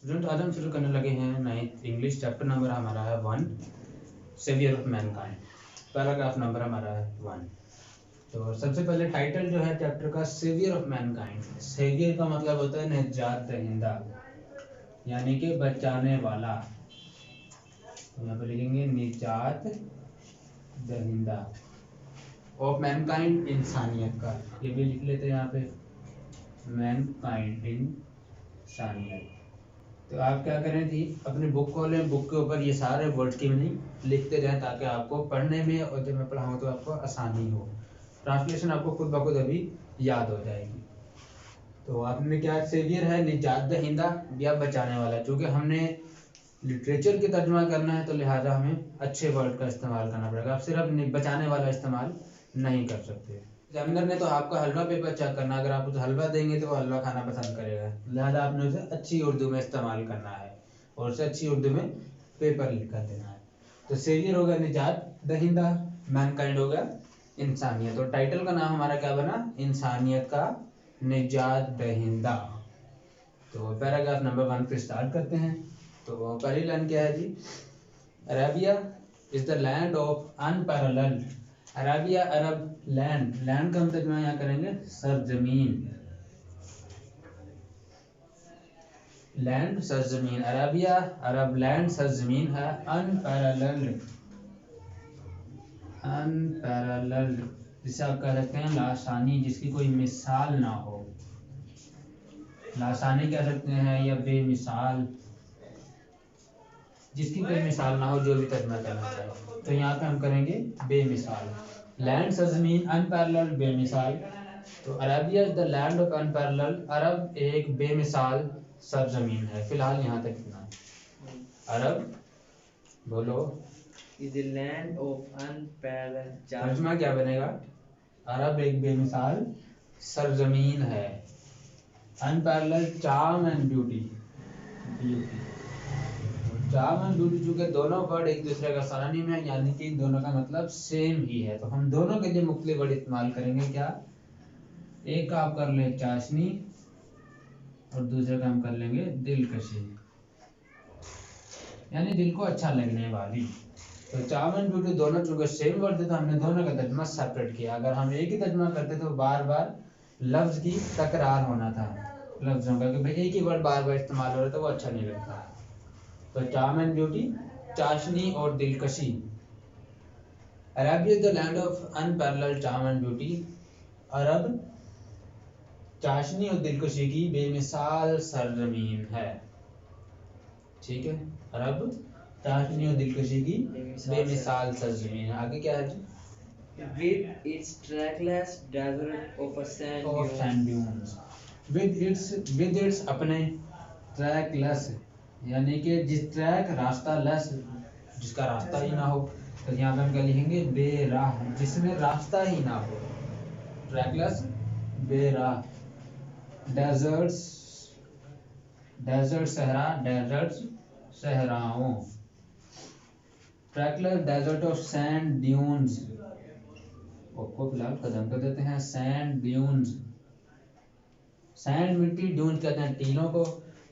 Student आज हम शुरू करने लगे हैं नाइन्थ इंग्लिश चैप्टर नंबर हमारा है 1 saviour of mankind. Paragraph number हमारा है 1। तो सबसे पहले टाइटल जो है चैप्टर का सेवियर ऑफ मैनकाइंड। सेवियर का मतलब होता है निजात दहिंदा यानी कि बचाने वाला। यहाँ पर लिखेंगे निजात दहिंदा ऑफ मैनकाइंड, इंसानियत का। ये भी लिख लेते हैं यहाँ पे मैनकाइंड, इंसानियत। तो आप क्या करें थी अपनी बुक खोलें, बुक के ऊपर ये सारे वर्ड्स की मीनिंग लिखते रहें ताकि आपको पढ़ने में और जब मैं पढ़ाऊँ तो आपको आसानी हो। ट्रांसलेशन आपको खुद ब खुद अभी याद हो जाएगी। तो आपने क्या, सेवियर है निजात दहिंदा या बचाने वाला। चूँकि हमने लिटरेचर की तर्जुमा करना है तो लिहाजा हमें अच्छे वर्ड का इस्तेमाल करना पड़ेगा। आप सिर्फ बचाने वाला इस्तेमाल नहीं कर सकते। एग्जामिनर ने तो आपका हलवा पेपर चेक करना, अगर आप उसे हलवा देंगे तो वो हलवा खाना पसंद करेगा। लिहाजा आपने उसे अच्छी उर्दू में इस्तेमाल करना है और उसे अच्छी उर्दू में पेपर लिख कर देना है। तो सेवियर हो गया निजात दहिंदा, मैनकाइंड हो गया इंसानियत। और टाइटल का नाम हमारा क्या बना, इंसानियत का निजात दहिंदा। तो पैराग्राफ नंबर 1 पे स्टार्ट करते हैं। तो पहली लाइन क्या है जी, Arabia is the land of unparalleled. Arabia Arab, land, land का हम तर्जुमा यहाँ करेंगे सरजमीन। लैंड सरजमीन, अरेबिया अरब लैंड सरजमीन है अनपैरेलल्ड। अनपैरेलल्ड जिसे आप कह सकते हैं लासानी, जिसकी कोई मिसाल ना हो। लासानी कह सकते हैं या बेमिसाल, जिसकी कोई मिसाल ना हो, जो भी तर्जुमा करना चाहे। तो यहाँ पे हम करेंगे बेमिसाल। लैंड सरजमीन अनपैरेलल्ड बेमिसाल। तो Arabia is the land of unparalleled, Arab एक बेमिसाल सरजमीन है। फिलहाल यहाँ तक इतना। अरब बोलो is the land of unparalleled तर्जुमा क्या बनेगा, अरब एक बेमिसाल सरजमीन है। Unparalleled charm and beauty, beauty charm and beauty, चूंकि दोनों वर्ड एक दूसरे का सिनोनिम है यानी कि दोनों का मतलब सेम ही है, तो हम दोनों के लिए मुख्तलिफ वर्ड इस्तेमाल करेंगे। क्या, एक का आप कर ले चाशनी और दूसरे का हम कर लेंगे दिलकशी, यानी दिल को अच्छा लगने वाली। तो चार्म एंड ब्यूटी दोनों चूंकि सेम वर्ड थे तो हमने दोनों का तर्जुमा सेपरेट किया। अगर हम एक ही तर्जुमा करते तो बार बार लफ्ज की तकरार होना था लफ्जों का, कि भाई एक ही वर्ड बार बार इस्तेमाल हो रहा है तो वो अच्छा नहीं लगता। तो चार्म एंड ब्यूटी, चाशनी और दिलकशी। Arabia is the land of unparalleled charm and beauty, Arab चाशनी और दिलकशी की बेमिसाल सरजमीन है। ठीक है, अरब चाशनी और दिलकशी की बेमिसाल सरजमीन है। आगे क्या है जी, with its trackless desert of sand dunes, with its अपने trackless यानी कि जिस ट्रैक रास्ता लेस, जिसका रास्ता ही ना हो। तो यहाँ पे हम क्या लिखेंगे, बेराह, जिसमें रास्ता ही ना हो। ट्रैकलेस बेराह। डेजर्ट्स, डेजर्ट सहरा, डेजर्ट्स सहराओं। Trackless desert of sand dunes, को फिलहाल खत्म कर देते हैं। सैंड ड्यून्स, सैंड मिट्टी, ड्यून्स कहते हैं टीलों को।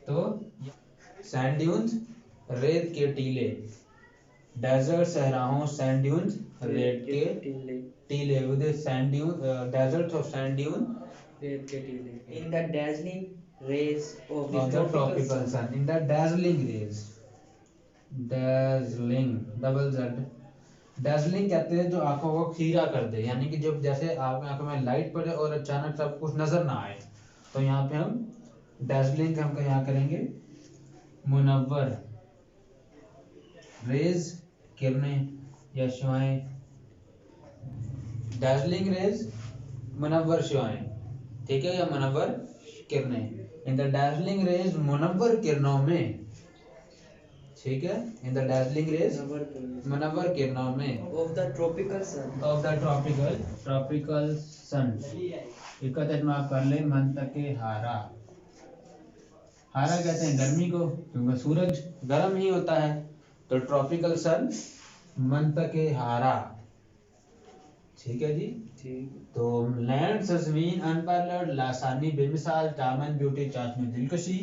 तो सैंड ड्यून्स रेत के टीले, डेजर्ट सहराओं, सैंड ड्यून्स रेत के टीले। With sand dune, desert of sand dune रेत के टीले। In the dazzling rays of the of the tropical sun, in the dazzling rays, dazzling double Z, dazzling कहते हैं जो आंखों को खीरा कर दे, यानी कि जब जैसे आपकी आंखों में लाइट पड़े और अचानक सब कुछ नजर ना आए। तो यहाँ पे हम dazzling हम यहाँ करेंगे मुनव्वर, रेज किरणें या शुआएं, dazzling रेज मुनव्वर शुआएं, ठीक है, या मुनव्वर किरणें। इन द dazzling रेज, मुनव्वर किरणों में, ठीक है, इन द dazzling रेज मुनव्वर किरणों में, of the tropical sun, of the tropical sun. इसका तर्जुमा आप कर ले मंतके हारा। हारा कहते हैं गर्मी को, क्योंकि सूरज गर्म ही होता है। तो ट्रॉपिकल सन मंतके हारा, ठीक है जी। ठीक। तो लैंड सरजमीन अनपैरेलल्ड, लासानी बेमिसाल, चार्म एंड ब्यूटी चाशनी दिलकशी।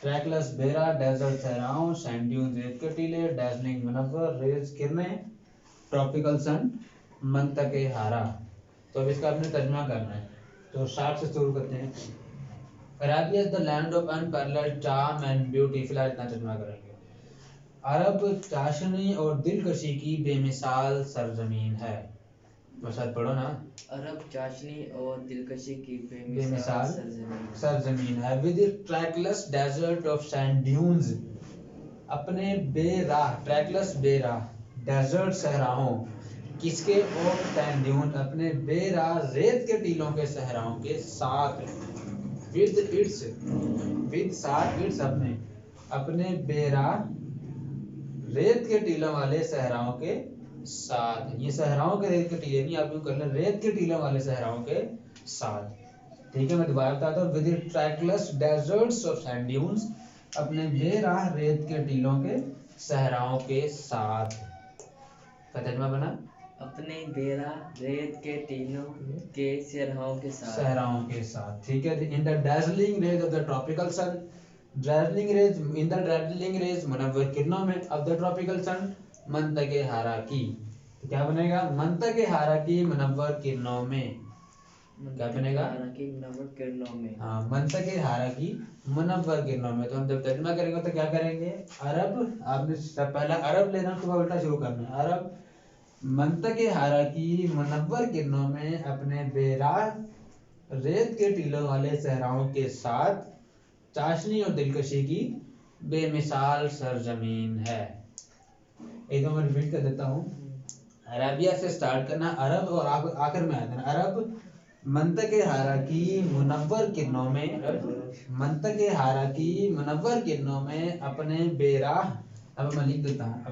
ट्रैकलेस बेरा, डेजर्ट सहराओं, सैंड ड्यून्स रेत के टीले, डैजलिंग मुनव्वर रेज किरणें, ट्रॉपिकल सन मंतके हारा। तो अब इसका अपने तर्जुमा करना है, तो शार्ट से शुरू करते हैं। Arabia is the land of unparalleled charm and beauty. फिलहाल इतना तर्जुमा करेंगे। अरब चाशनी और दिलकशी की बेमिसाल सरजमीन है। बस पढ़ो ना। अरब चाशनी और दिलकशी की बेमिसाल सरजमीन सरजमीन है। With trackless desert of sand dunes, अपने बेराह ट्रैकलेस बेराह डेजर्ट सहराओं किसके, और सैंड ड्यून अपने बेराह रेत के टीलों के सहराओं के साथ, विद इट्स विद साथ इट्स अपने अपने बेराह रेत के टीलों वाले सहराओं के साथ। ये सहराओं के रेत के टीले नहीं, आप यूं कर लें रेत के टीलों वाले सहराओं के साथ। ठीक है, मैं दोबारा बताता हूँ। With trackless desserts of sand dunes, अपने बेराह रेत के टीलों के सहराओं के साथ। का तर्जुमा बना, अपने बेरा रेत के टीलों के सहराओं के साथ, सहराओं के साथ। ठीक है। In the dazzling rays of the tropical sun, dazzling rays in the dazzling rays मुनव्वर किरणों में ऑफ द ट्रॉपिकल सन मंतके हारा की। तो क्या बनेगा, मंतके हारा की मुनव्वर किरणों में। क्या बनेगा, की मुनव्वर किरणों में। हाँ, मंतके हारा की मुनव्वर किरणों में। तो हम जब तर्जुमा करेंगे तो क्या करेंगे, अरब, आपने पहला अरब लेना, उसके बाद उल्टा शुरू करना है। अरब मंतके हारा की मुनव्वर किरणों में अपने बेराह रेत के टीलों वाले सहराओं के साथ चाशनी और दिलकशी की बेमिसाल सरजमीन है। एक बार मैं रिपीट कर देता हूँ। अरेबिया से स्टार्ट करना, अरब, और आखिर में आ जाना। अरब मंतके हारा की मुनव्वर किरणों में, मंतके हारा की मुनव्वर किरणों में अपने बेराह, अब मैं लिख देता हूँ,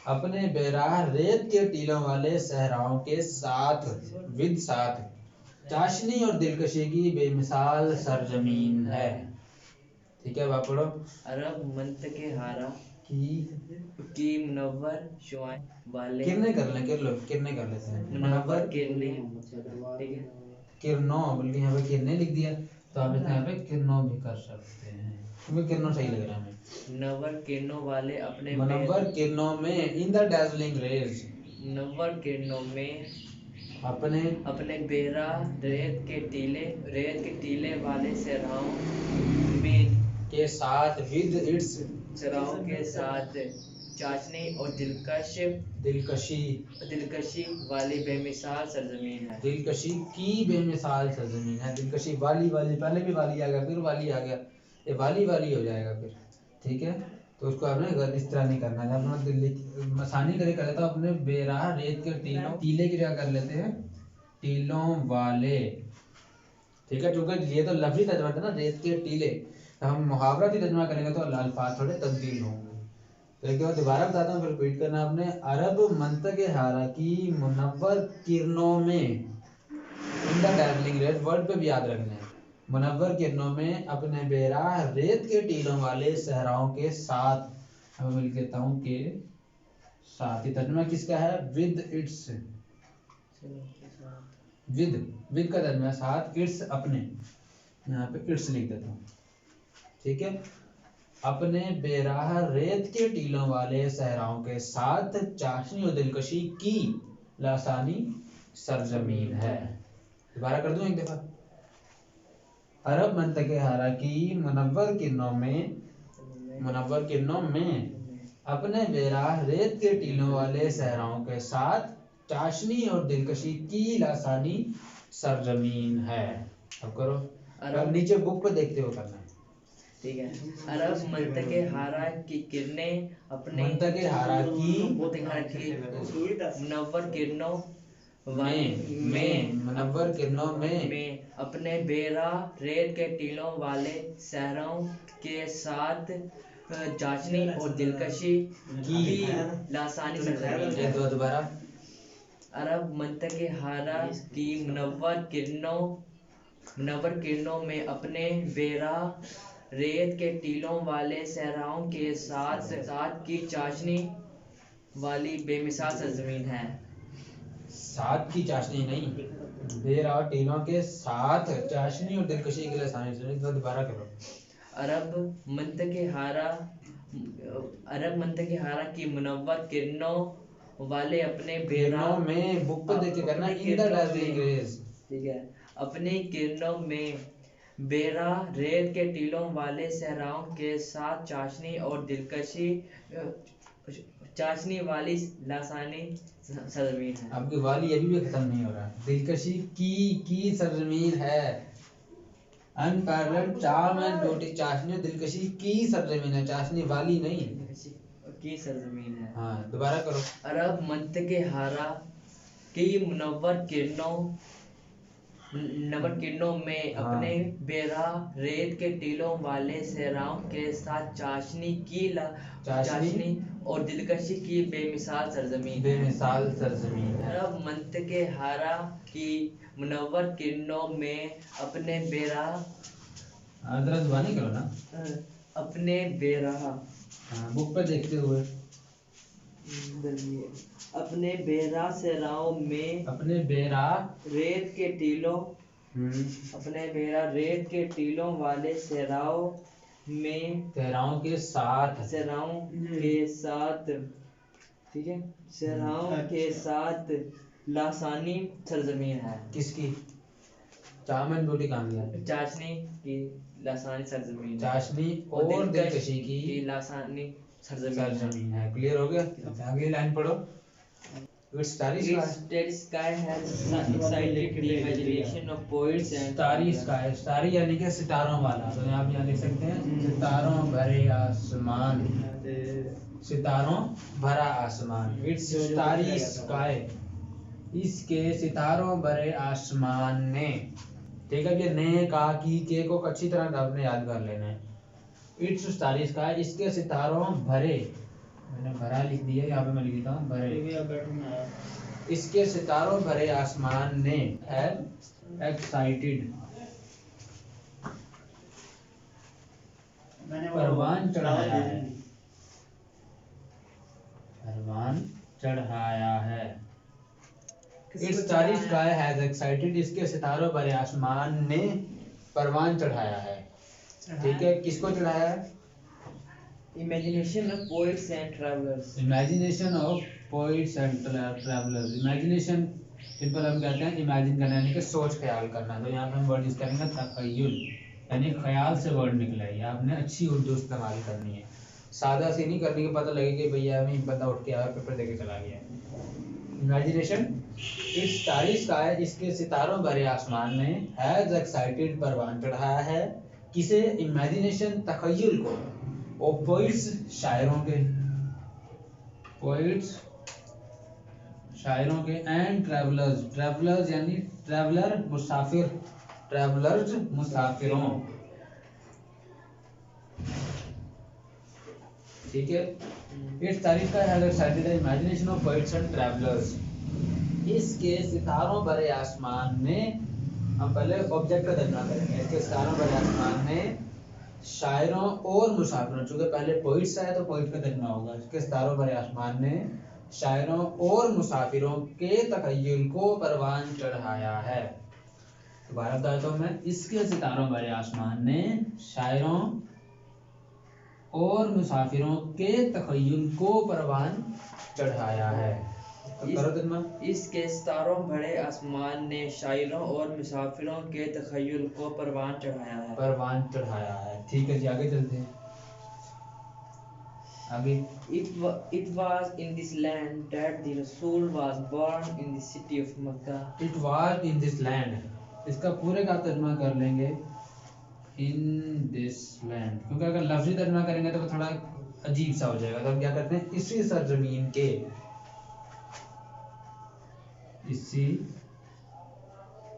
अपने बेराह रेत के टीलों वाले सहराओं के साथ, विद साथ चाशनी और दिलकशी की बेमिसाल सरजमीन है। ठीक है, आप पढ़ो। अरब मंतके हारा की मुनव्वर शुआएं वाले, किरने कर लेते हैं। मुनव्वर किरने, ठीक है, किरणों, बल्कि यहाँ पे किरने लिख दिया, तो आप इसमें यहाँ पे किरणों भी कर सकते हैं, क्योंकि किरणों सही लग रहा है हमें। मुनव्वर किरणों वाले अपने मुनव्वर किरणों में, इन द डैजलिंग रेज, मुनव्वर किरणों में अपने बेरा रेत के टीले वाले सहराओं में के साथ, विद इट्स सहराओं के साथ चाशनी और दिलकशी वाली बेमिसाल सरजमीन है। दिलकशी की बेमिसाल सरजमीन है। दिलकशी वाली पहले भी वाली आ गया, फिर वाली आ गया, ये वाली हो जाएगा फिर। ठीक है, तो उसको आपने इस तरह नहीं करना है। अपना दिल्ली आसानी कर लेता हूँ, अपने बेराह रेत के टीले की जगह कर लेते हैं टीलों वाले। ठीक है, क्योंकि ये तो लफ्जी तर्जुमा था ना, रेत के टीले। हम मुहावराती तर्जुमा करेंगे तो अल्फाज थोड़े तब्दील होंगे। तो एक बार दोबारा बताता हूँ, फिर रिपीट करना आपने। अरब मंतके हारा की मुनव्वर किरणों में, in the dazzling rays, word पे भी याद रखना है, मुनव्वर किरणों में अपने बेराह रेत के टीलों वाले सहराओं के साथ। अब मैं लिख देता हूँ के साथ। ये तर्जुमा किसका है, विद इट्स, विद का तर्जुमा साथ, इट्स अपने, यहाँ पे इट्स लिख देता हूँ। ठीक है, अपने बेराह रेत के टीलों वाले सहराओं के साथ चाशनी और दिलकशी की लासानी सरजमीन है। दोबारा कर दूं एक दफा। अरब मंतके हारा की मुनव्वर किरणों में अपने बेराह रेत के टीलों वाले सहराओं के साथ चाशनी और दिलकशी की लासानी सरजमीन है। अब करो, अब नीचे बुक पे देखते हो करना है। ठीक है, अरब मंतके हारा की किरणें अपने मंतके हारा की मुनव्वर किरणों मुनव्वर किरणों में अपने बेरा रेत के टीलों वाले सहरों के साथ चाशनी और दिलकशी की लासानी सरजमीन है। दोबारा। अरब मंतके हारा की मुनव्वर किरणों में अपने बेरा रेत के टीलों वाले सहराओं के साथ की चाशनी वाली बेमिसाल सरजमीन है। साथ की चाशनी नहीं, बेरा टीलों के साथ चाशनी और दिलकशी के लिए आसानी से। दोबारा करो। अरब मंतके हारा की मुनव्वर किरणों वाले अपने बेरा किरणों में बुक पे देख के करना, अपने इन द किरणों dazzling में, rays। ठीक है, अपनी किरणों में बेरा रेत के टीलों वाले सहराओं के साथ चाशनी वाली लासानी सरजमीन है। आपकी वाली अभी भी खत्म नहीं हो रहा। दिलकशी की सरजमीन है। अनपैरेलल्ड चार्म एंड ब्यूटी, चाशनी और दिलकशी की सरजमीन है, चाशनी वाली नहीं। की सरजमीन है। हाँ, दोबारा करो। अरब मंतके हारा की मुनव्वर किरणों में हाँ। अपने बेरा रेत के टीलों वाले सहराओं के साथ चाशनी और दिलकशी की बेमिसाल सरजमीन है। बेमिसाल सरजमीन है। अरब मंतके हारा की मुनव्वर किरणों में अपने बेरा जरा जुबानी करो ना। अपने बेरा हाँ, बुक पर देखते हुए। अपने बेरा सहराओं में अपने बेरा रेत के टीलों हम्म, अपने बेरा रेत के टीलों वाले सहराओं में सहराओं के साथ ठीक है, सहराओं के साथ लासानी सरजमीन है। किसकी? चार्म एंड ब्यूटी कहाँ गया? चाशनी की लासानी सरजमीन है। चाशनी और दिलकशी की लासानी सरजमीन है। क्लियर हो गया? अगली लाइन पढ़ो। Its starry sky. Starry sky has excited the imagination of poets and starry sky, starry यानी कि सितारों वाला। तो आप यहाँ लिख सकते हैं सितारों भरे आसमान, सितारों भरा आसमान। Its starry sky, इसके सितारों भरे आसमान ने। ठीक है, ये ने का की के को अच्छी तरह आपने याद कर लेना है। Its starry sky, इसके सितारों भरे, मैंने भरा लिख दिया, यहाँ पे मैं लिख देता हूँ भरे। इसके सितारों भरे आसमान ने एक्साइटेड परवान चढ़ाया है, परवान चढ़ाया है। Its starry sky has excited, इसके सितारों भरे आसमान ने परवान चढ़ाया है। ठीक है, किसको चढ़ाया है? Imagination of poets and travelers. Imagination of poets and travelers. Imagination simple हम कहते हैं इमेजिन करना, यानी कि सोच ख्याल करना। तो यहाँ पे हम वर्ड यूज करेंगे तखय्युल, यानी ख्याल से वर्ड निकला है। ये आपने अच्छी उर्दू इस्तेमाल करनी है, सादा सी नहीं करनी कि पता लगे कि भैया हमें बंदा उठ के आया पेपर देके चला गया। इमेजिनेशन, इट्स स्टारी स्काई, इसके सितारों भरे आसमान ने हैज एक्साइटेड परवान चढ़ाया है। किसे? इमेजिनेशन, तखय्युल को। और पोइट्स शायरों के, पोइट्स शायरों के, एंड ट्रैवलर्स, ट्रैवलर्स यानी ट्रैवलर मुसाफिर, ट्रैवलर्स मुसाफिरों। ठीक है, इट्स तारीफ का है excited imagination of poets and travellers, इसके सितारों भरे आसमान ने। हम पहले ऑब्जेक्ट का तर्जुमा करेंगे। इसके सितारों भरे आसमान ने शायरों और मुसाफिरों, चूंकि पहले पोइट्स है तो पोइट का तर्जुमा होगा। इसके सितारों भरे आसमान ने शायरों और मुसाफिरों के तखय्युल को परवान चढ़ाया है। दोबारा बताता हूं मैं, इसके सितारों भरे आसमान ने शायरों और मुसाफिरों के तखय्युल को परवान चढ़ाया है। तो करो तर्जुमा। इसके सितारों भरे आसमान ने शायरों और मुसाफिरों के तखय्युल को परवान चढ़ाया है। परवान चढ़ाया है। ठीक है जी, आगे चलते हैं। आगे, It was in this land that the Rasul was born in the city of Makkah. It was in this land, इसका पूरे का तर्जुमा कर लेंगे in this land, क्योंकि अगर लफ्जी तर्जुमा करेंगे तो थोड़ा अजीब सा हो जाएगा। तो हम क्या करते हैं, इसी सरजमीन के, इसी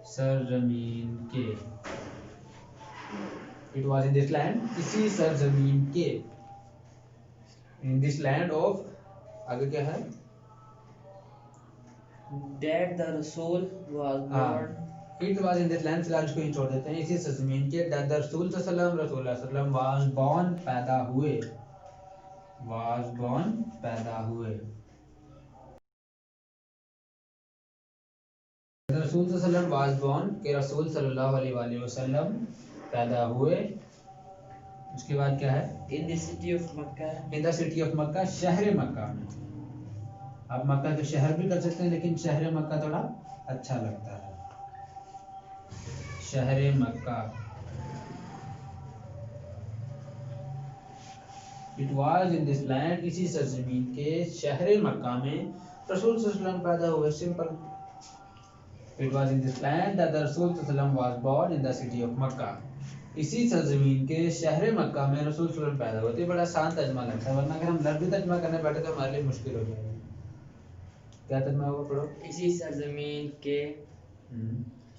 सरजमीन के। It was in this land, इसी सरजमीन के। In this land of, आगे क्या है? That the Rasul was born. It was in this land, फिलहाल इसको ही छोड़ देते हैं। इसी सरजमीन के that the रसूल सल्लल्लाहु was born, पैदा हुए, was born पैदा हुए। रसूल सल्लल्लाहु अलैहि वसल्लम वाज बोर्न के रसूल सल्लल्लाहु अलैहि वसल्लम पैदा हुए। उसके बाद क्या है? In the city of Mecca, in the city of Mecca, शहर मक्का में। आप मक्का के शहर भी कर सकते हैं, लेकिन शहर मक्का थोड़ा अच्छा लगता है। शहर Mecca. It was in this land, इसी सरजमीन के शहर मक्का में रसूल सल्लल्लाहु अलैहि वसल्लम पैदा हुए। Simple. It was in this land that the रसूल सल्लल्लाहु अलैहि वसल्लम was born in the city of Mecca. इसी सरजमीन के शहर मक्का में रसूल सल्लल्लाहु अलैहि वसल्लम पैदा हुए। तो बड़ा आसान तर्जुमा लगता है, वरना अगर हम लफ्ज़ी तर्जुमा करने बैठे तो हमारे लिए मुश्किल हो जाएगा। क्या तर्जुमा होगा? पढ़ो। इसी सरजमीन के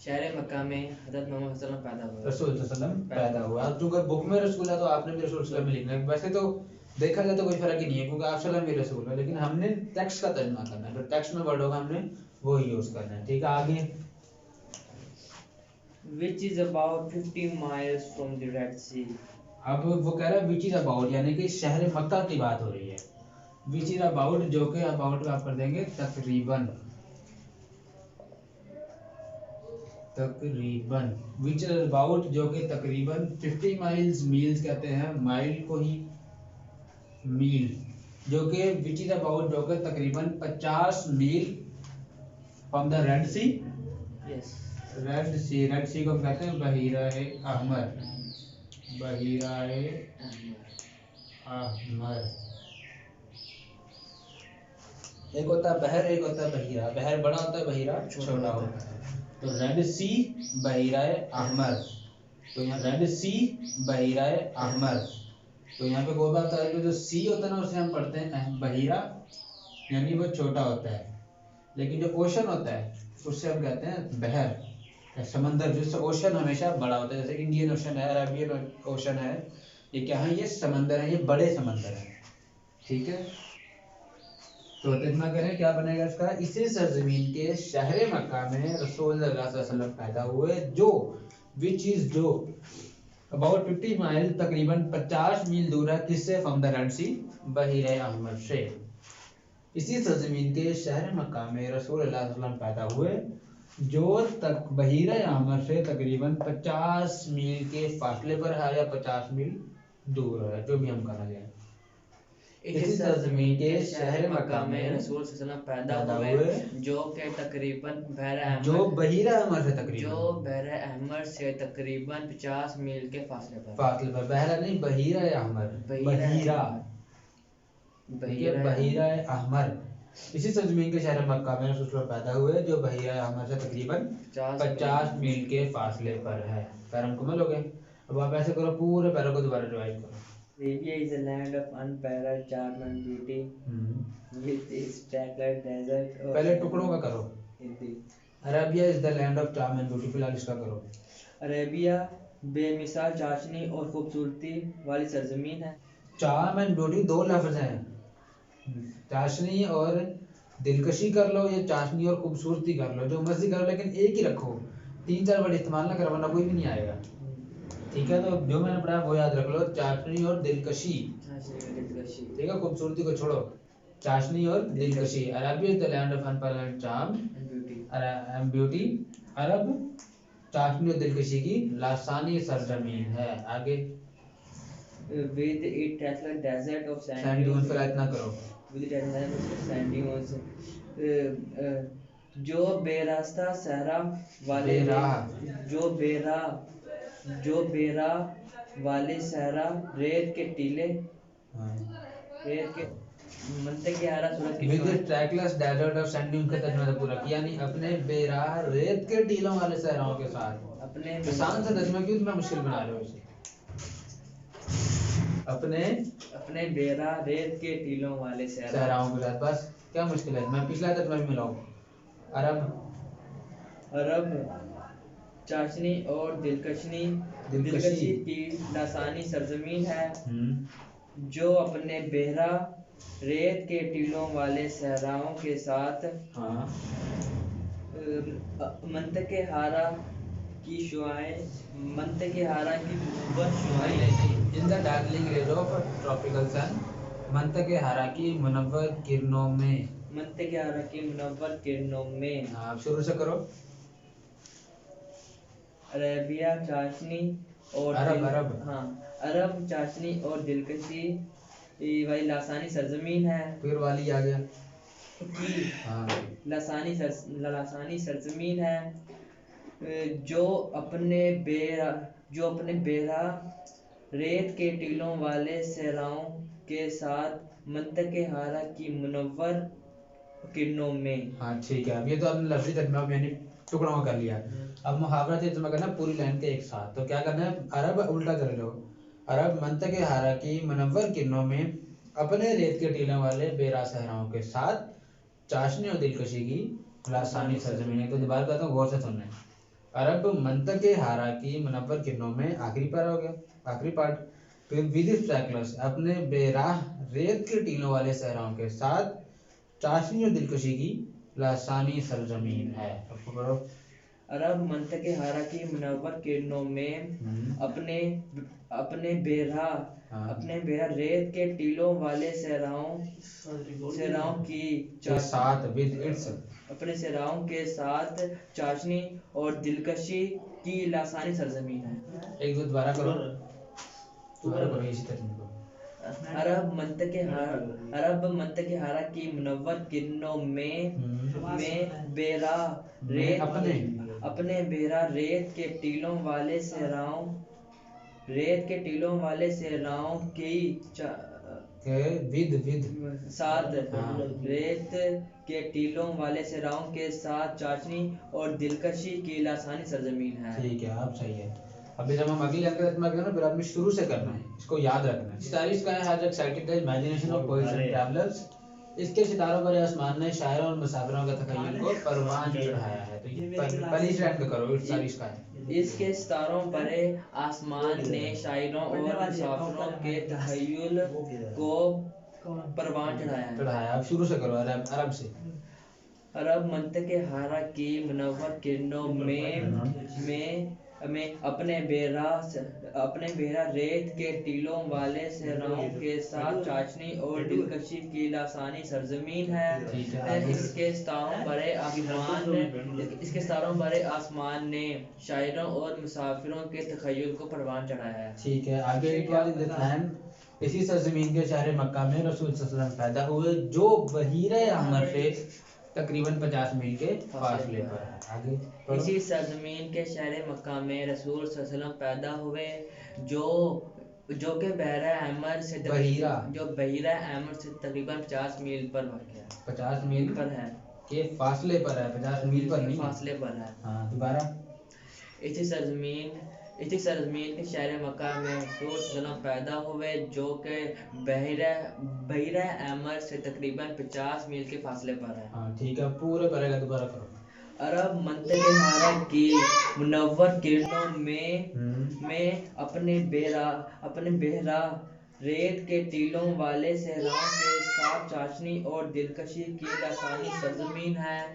शहर मक्का में हज़रत मोहम्मद सल्लल्लाहु अलैहि वसल्लम पैदा हुए। रसूल सल्लल्लाहु अलैहि वसल्लम पैदा हुआ। अब चूंकि बुक में रसूल है तो आपने भी रसूल सल्लल्लाहु अलैहि वसल्लम लिखना है। वैसे तो देखा जाए तो कोई फर्क ही नहीं है, क्योंकि आप सल्लम भी रसूल है, लेकिन हमने टेक्स्ट का तर्जुमा करना है। जो टेक्स्ट में वर्ड होगा हमने वो ही यूज करना है। ठीक है, आगे। Which is about 50 miles from the Red Sea. अब वो कह रहा है विच इज अबाउट, यानी कि शहर मक्का की बात हो रही है। विच इज अबाउट, जो कि अबाउट आप कर देंगे तकरीबन। तकरीबन विच इज अबाउट, जो कि तकरीबन 50 माइल्स, मील्स कहते हैं माइल को ही मील, जो कि विच इज अबाउट, जो कि तकरीबन 50 मील from the Red Sea. Yes. Red Sea, Red Sea को हम कहते हैं बहीरा-ए अहमर। बहीरा-ए अहमर। एक होता है बहर, एक होता है बहीरा। बहर बड़ा होता है, बहीरा छोटा होता है। तो रेड सी, बहीरा-ए अहमर। तो यहाँ रेड सी, बहीरा-ए अहमर। तो यहाँ पे कोई बात है, जो सी होता है ना उसे हम पढ़ते हैं बहीरा, यानी वो छोटा होता है। लेकिन जो ओशन होता है उससे हम कहते हैं बहर, समंदर। जिससे ओशन हमेशा बड़ा होता है, जैसे इंडियन ओशन है, अरेबियन ओशन है, ये क्या है? ये समंदर है, ये बड़े समंदर है। ठीक है, तो तर्जुमा करें क्या बनेगा इसका? इसी सरजमीन के शहर मक्का में रसूल सल्लल्लाहु अलैहि वसल्लम पैदा हुए, जो विच इज, जो अबाउट 50 माइल, तकरीबन 50 मील दूर है। किससे? फ्रॉम द रेड सी, बहीरे अहमर से। इसी सरजमीन के शहर मक्का में रसूल सल्लल्लाहु अलैहि वसल्लम पैदा हुए, जो तक बहीरे अहमर से तकरीबन 50 मील के फासले पर है, या 50 मील दूर है, जो भी हम कहना चाहें। इसी सरजमीन के शहर मक्का में रसूल सल्लल्लाहु अलैहि वसल्लम पैदा हुए, जो के तकरीबन बहर अहमर, जो बहीरा अहमर से तकरीबन, जो बहर अहमर से तकरीबन 50 मील के फासले पर। बहरा नहीं, बहीरा अहमर। बहीरा, बहीरा अहमर। इसी सरजमीन के शहर मक्का में रसूल सल्लल्लाहु अलैहि वसल्लम पैदा हुए, जो बहीरा अहमर से तकरीबन 50 मील के फासले पर है। पैरा मुकम्मल हो गए। अब आप ऐसे करो, पूरे पैरा को दोबारा रिवाइज करो। Arabia is a land of unparalleled charm and beauty, with its trackless desert. पहले टुकड़ों का करो। Hindi. Arabia is the land of charm and beauty. फिलहाल इसका करो। अरेबिया बेमिसाल चाशनी और खूबसूरती वाली सरजमीन है। चार्म एंड ब्यूटी दो लफ्ज हैं, चाशनी और दिलकशी कर लो, या चाशनी और खूबसूरती कर लो, जो मर्जी करो, लेकिन एक ही रखो। 3-4 वर्ड इस्तेमाल ना करो, वरना कोई भी नहीं आएगा। ठीक है, तो जो मैंने पढ़ाया वो याद रख लो, चाशनी और दिलकशी। ठीक है, खूबसूरती को छोड़ो, चाशनी और दिलकशी। Arabia is the land of unparalleled charm and beauty. Arab चाशनी और दिलकशी की लासानी सरजमीन है। आगे। With its trackless desert of sand dunes, फिर इतना करो। With its trackless sand dunes, जो बेरास्ता सहरा वाले, जो बेरा वाले सहरा रेत के टीले, रेत के मंतक की हारा सूरत की। With the trackless desert of sand dunes का तर्जुमा तो पूरा किया नहीं। अपने बेराह रेत के टीलों वाले सहराओं के साथ। अपने आसान सा तर्जुमा क्यों इतना मुश्किल बना रहे हो इसे? अपने बेरा रेत के टीलों वाले सहराओं के साथ, बस क्या मुश्किल है? मैं पिछला तर्जुमा भी मिलाऊं। अरब चाशनी और दिलकशी की लासानी सरजमीन है, जो अपने बेहरा रेत के टीलों वाले सहराओं के साथ मंतके हारा की मुनव्वर शुआएं in the darkling rays of tropical sun, मंतके हारा की मुनव्वर किरणों में। मंतके हारा की मुनव्वर किरणों में। आप शुरू से करो। अरेबिया चाशनी और हाँ, अरब चाशनी और दिलकशी वाली लासानी सरजमीन है। फिर वाली आ गया की हाँ लासानी सरजमीन है जो अपने बेरा रेत के टीलों वाले सहराओं के साथ मंतके हारा की मुनव्वर किरणों में। हाँ ठीक है, अब ये तो आपने लफ्जी तर्जुमा यानी टुकड़ों में कर लिया। अब मुहावरा तर्जुमा करना पूरी लाइन के एक साथ। तो क्या करना है, अरब उल्टा कर लो, अरब मंतके हारा की मुनव्वर किरणों में अपने रेत के टीलों वाले बेरा सहराओं के साथ चाशनी और दिलकशी की लासानी सरजमीन। तो दोबारा कहता हूँ, गौर से सुनना है। अरब मंतके हारा की मुनव्वर किरणों में आखिरी पारा हो गया, आखिरी पार्ट। फिर विद स्ट्रैकलर्स अपने बेराह रेत के टीलों वाले सहराओं के साथ चाशनी और दिलकशी की लासानी सरजमीन है। आपको करो। अरब मंतके हारा की मुनव्वर किरणों में अपने बेरा रेत के टीलों वाले सहराओं की साथ विद इट्स अपने सहराओं के साथ चाशनी और दिलकशी की लासानी सरजमीन है। एक दो दोबारा करो, दोबारा करो इसी तर्जुमे को। अरब मंतके हारा की मुनव्वर किरणों में बेरा रेत अपने बेरा रेत के टीलों वाले सहराओं की विद साथ रेत के टीलों वाले सहराओं के साथ चाशनी और दिलकशी की लासानी सरजमीन है। ठीक है, आप सही है। अभी जब हम अगली लाइन का तर्जुमा करें ना, फिर आपने शुरू से करना है, इसको याद रखना है। सितारिश का has excited the imagination of poets and travellers. इसके सितारों पर आसमान ने शायरों और मुसाफिरों के तखय्युल को परवान चढ़ाया है। तो ये पहली लाइन पे करो, सितारिश का है। इसके सितारों परे आसमान ने शायरों और मुसाफिरों के तखय्युल को परवान चढ़ाया। अब शुरू से करो, अरब से। अरब मंतके हारा की मुनव्वर किरणों में अपने बेरा रेत के टीलों वाले सहराओं के साथ चाशनी और दिलकशी की लासानी सरजमीन है। इसके सितारों भरे आसमान ने शायरों और मुसाफिरों के तखय्युल को परवान चढ़ाया है। ठीक है, आगे it was in this land इसी सरजमीन के शहर मक्का में रसूल सल्लल्लाहु अलैहि वसल्लम पैदा हुए जो बहीरे अहमर से तकरीबन 50 मील के फासले पर है। आगे इसी सरजमीन के शहर मक्का में रसूल सल्लल्लाहु अलैहि वसल्लम पैदा हुए जो कि बहीरा अहमर से तकरीबन 50 मील पर वाक़या है। 50 मील पर है के फासले पर है, 50 मील पर नहीं, फासले पर है। हाँ दोबारा। इसी सरजमीन के शहर मक्का में रसूल सल्लल्लाहु अलैहि वसल्लम पैदा हुए जो कि बहीरा अहमर से तकरीबन 50 मील के फासले पर है। हाँ ठीक है, पूरे पढ़ेगा, दोबारा करो। अरब मंतके हारा की मुनव्वर किरणों में अपने बेरा रेत के टीलों वाले सहराओं के साथ चाशनी और दिलकशी की लासानी सरजमीन है।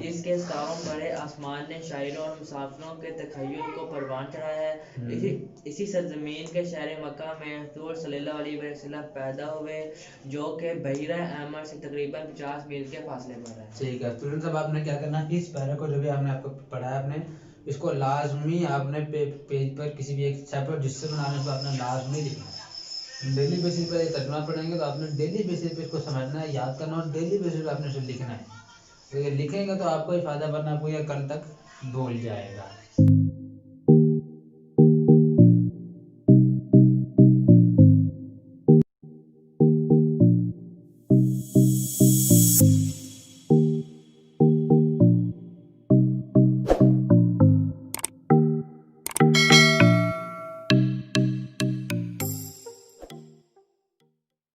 इसके सितारों भरे आसमान ने शायरों और मुसाफिरों के तखय्युल को परवान चढ़ाया है। इसी सरजमीन के शहर मक्का में रसूल सल्लल्लाहु अलैहि वसल्लम पैदा हुए जो कि बहीरा अहमर से तकरीबन 50 मील के फासले पर है। ठीक है, स्टूडेंट साहब आपने क्या करना है, इस पैरा को जो भी आपने आपको पढ़ाया आपने इसको लाजमी आपने पेज पर किसी भी एक चैप्टर जिससे बनाने को आपने लाजमी लिखना है। डेली बेसिस पर तर्जुमा पढ़ेंगे तो आपने डेली बेसिस पे इसको समझना है, याद करना और डेली बेसिस पे आपने इसे लिखना है। तो ये लिखेंगे तो आपको ही फायदा, वरना आपको यह कल तक भूल जाएगा।